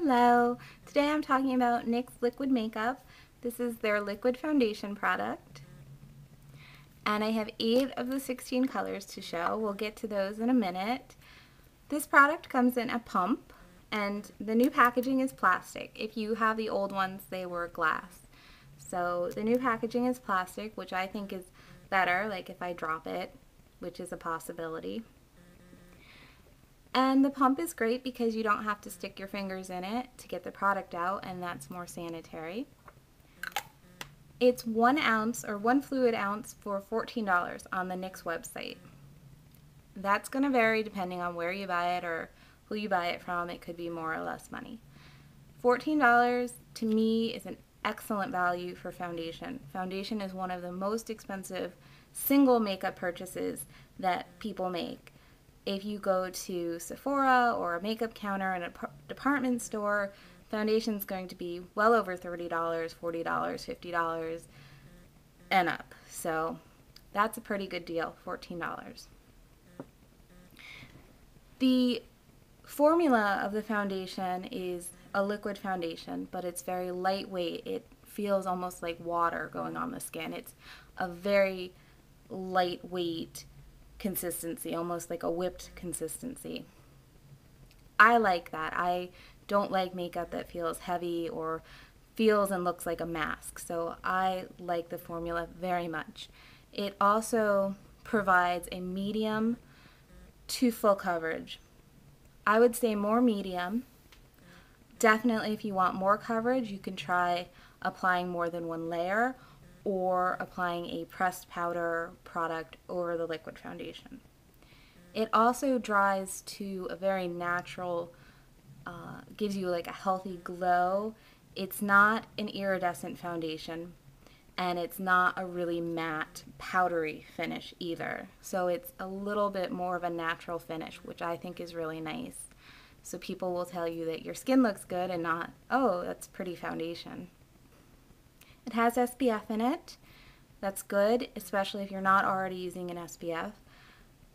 Hello, today I'm talking about NYX Liquid Makeup. This is their liquid foundation product. And I have 8 of the 16 colors to show. We'll get to those in a minute. This product comes in a pump, and the new packaging is plastic. If you have the old ones, they were glass. So the new packaging is plastic, which I think is better, like if I drop it, which is a possibility. And the pump is great because you don't have to stick your fingers in it to get the product out, and that's more sanitary. It's 1 ounce or 1 fluid ounce for $14 on the NYX website. That's going to vary depending on where you buy it or who you buy it from. It could be more or less money. $14 to me is an excellent value for foundation. Foundation is one of the most expensive single makeup purchases that people make. If you go to Sephora or a makeup counter in a department store, foundation is going to be well over $30, $40, $50 and up. So that's a pretty good deal, $14. The formula of the foundation is a liquid foundation, but it's very lightweight. It feels almost like water going on the skin. It's a very lightweight consistency, almost like a whipped consistency. I like that. I don't like makeup that feels heavy or feels and looks like a mask, so I like the formula very much. It also provides a medium to full coverage. I would say more medium. Definitely if you want more coverage, you can try applying more than 1 layer or applying a pressed powder product over the liquid foundation. It also dries to a very natural, gives you like a healthy glow. It's not an iridescent foundation, and it's not a really matte, powdery finish either. So it's a little bit more of a natural finish, which I think is really nice. So people will tell you that your skin looks good and not, oh, that's pretty foundation. It has SPF in it. That's good, especially if you're not already using an SPF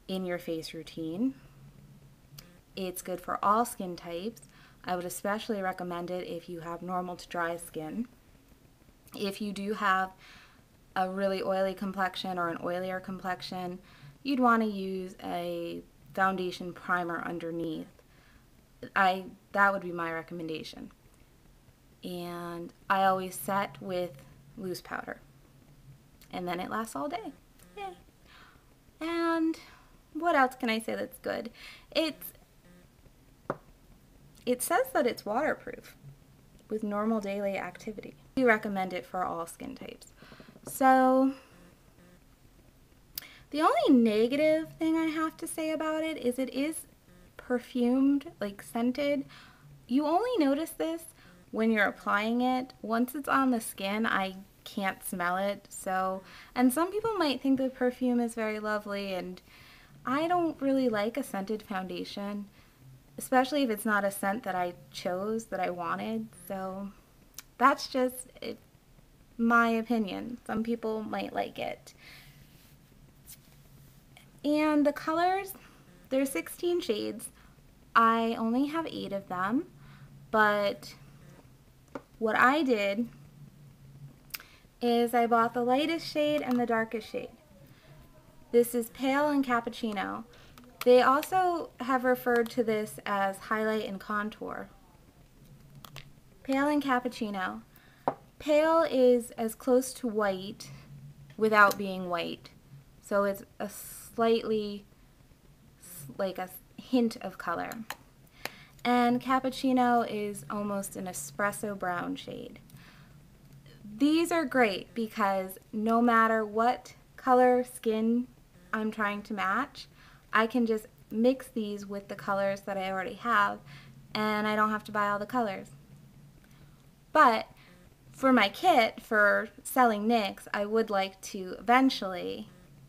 in your face routine. It's good for all skin types. I would especially recommend it if you have normal to dry skin. If you do have a really oily complexion or an oilier complexion, you'd want to use a foundation primer underneath. That would be my recommendation. And I always set with loose powder, and then it lasts all day. Yay. And what else can I say that's good? It says that it's waterproof with normal daily activity. We recommend it for all skin types. So the only negative thing I have to say about it is perfumed, like scented. You only notice this when you're applying it. Once it's on the skin, I can't smell it. So, and some people might think the perfume is very lovely, and I don't really like a scented foundation, especially if it's not a scent that I chose, that I wanted. So that's just my opinion. Some people might like it. And the colors, there's 16 shades. I only have 8 of them, but what I did is I bought the lightest shade and the darkest shade. This is Pale and Cappuccino. They also have referred to this as highlight and contour. Pale and Cappuccino. Pale is as close to white without being white. So it's a slightly, like a hint of color. And Cappuccino is almost an espresso brown shade. These are great because no matter what color skin I'm trying to match, I can just mix these with the colors that I already have, and I don't have to buy all the colors. But for my kit for selling NYX, I would like to eventually,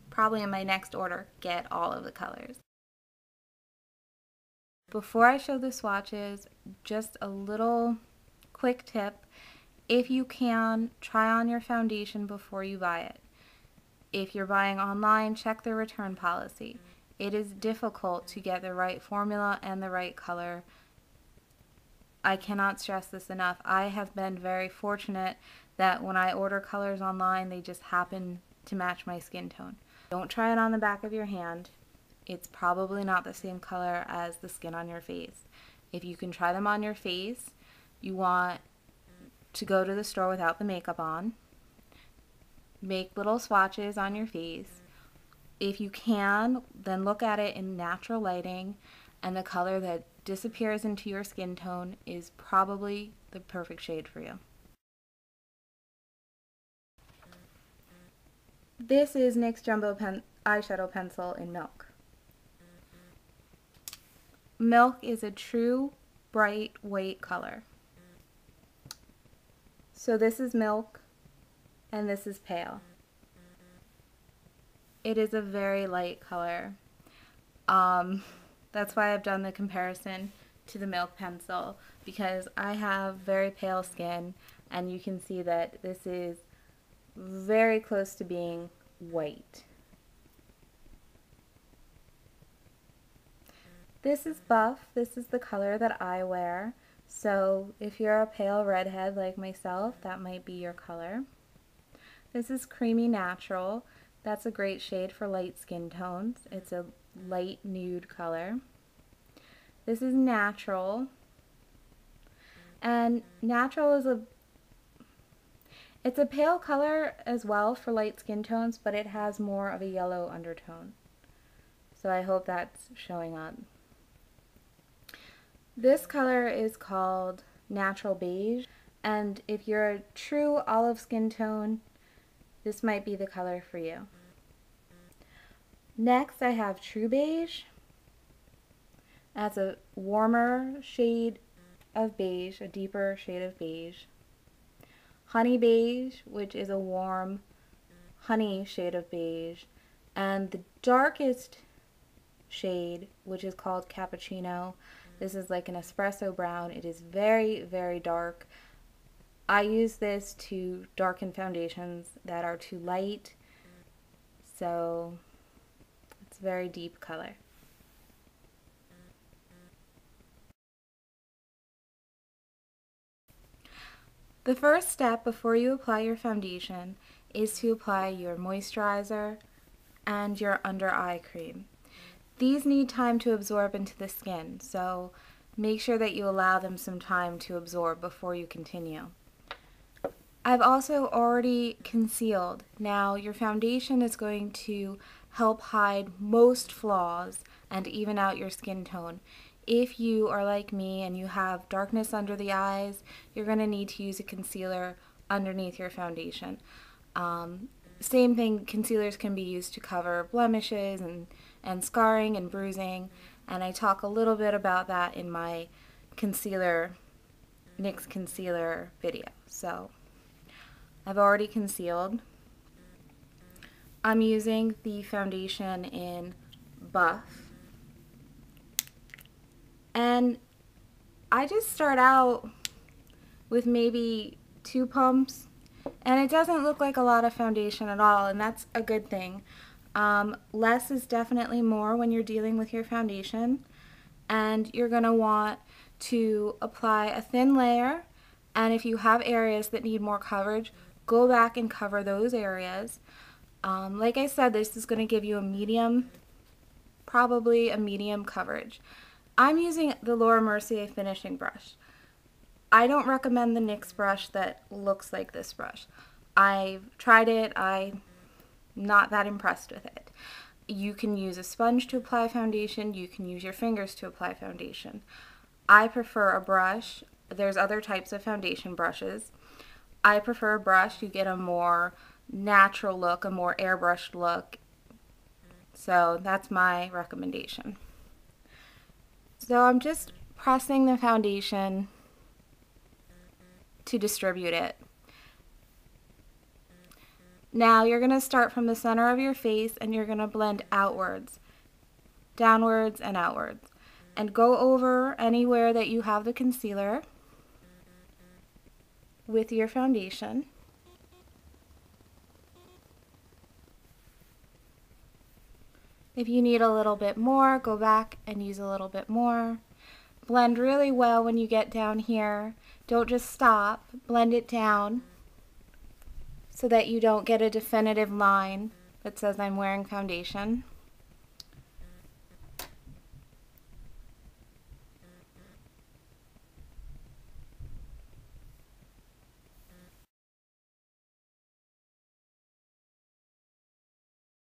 probably in my next order, get all of the colors. Before I show the swatches, just a little quick tip. If you can, try on your foundation before you buy it. If you're buying online, check the return policy. It is difficult to get the right formula and the right color I cannot stress this enough. I have been very fortunate that when I order colors online, they just happen to match my skin tone. Don't try it on the back of your hand. It's probably not the same color as the skin on your face. If you can try them on your face, you want to go to the store without the makeup on. Make little swatches on your face. If you can, then look at it in natural lighting, and the color that disappears into your skin tone is probably the perfect shade for you. This is NYX Jumbo Eyeshadow Pencil in Milk. Milk is a true bright white color. So this is milk and this is pale. It is a very light color. That's why I've done the comparison to the milk pencil, because I have very pale skin and you can see that this is very close to being white. This is buff. This is the color that I wear. So if you're a pale redhead like myself, that might be your color. This is Creamy Natural. That's a great shade for light skin tones. It's a light nude color. This is Natural. And Natural is it's a pale color as well for light skin tones, but it has more of a yellow undertone. So I hope that's showing up. This color is called Natural Beige, and if you're a true olive skin tone, this might be the color for you. Next I have True Beige. That's a warmer shade of beige, a deeper shade of beige. Honey Beige, which is a warm honey shade of beige, and the darkest shade, which is called Cappuccino. This is like an espresso brown. It is very, very dark. I use this to darken foundations that are too light, so it's a very deep color. The first step before you apply your foundation is to apply your moisturizer and your under eye cream. These need time to absorb into the skin, so make sure that you allow them some time to absorb before you continue. I've also already concealed. Now your foundation is going to help hide most flaws and even out your skin tone. If you are like me and you have darkness under the eyes, you're going to need to use a concealer underneath your foundation. Same thing, concealers can be used to cover blemishes and scarring and bruising, and I talk a little bit about that in my NYX concealer video. So I've already concealed. I'm using the foundation in Buff. And I just start out with maybe 2 pumps, and it doesn't look like a lot of foundation at all, and that's a good thing. Less is definitely more when you're dealing with your foundation, and you're going to want to apply a thin layer, and if you have areas that need more coverage, go back and cover those areas. Like I said, this is going to give you a medium, probably a medium coverage. I'm using the Laura Mercier finishing brush. I don't recommend the NYX brush that looks like this brush. I've tried it. I'm not that impressed with it. You can use a sponge to apply foundation. You can use your fingers to apply foundation. I prefer a brush. There's other types of foundation brushes. I prefer a brush. You get a more natural look, a more airbrushed look. So that's my recommendation. So I'm just pressing the foundation to distribute it. Now you're going to start from the center of your face and you're going to blend outwards, downwards and outwards. And go over anywhere that you have the concealer with your foundation. If you need a little bit more, go back and use a little bit more. Blend really well when you get down here. Don't just stop. Blend it down so that you don't get a definitive line that says I'm wearing foundation.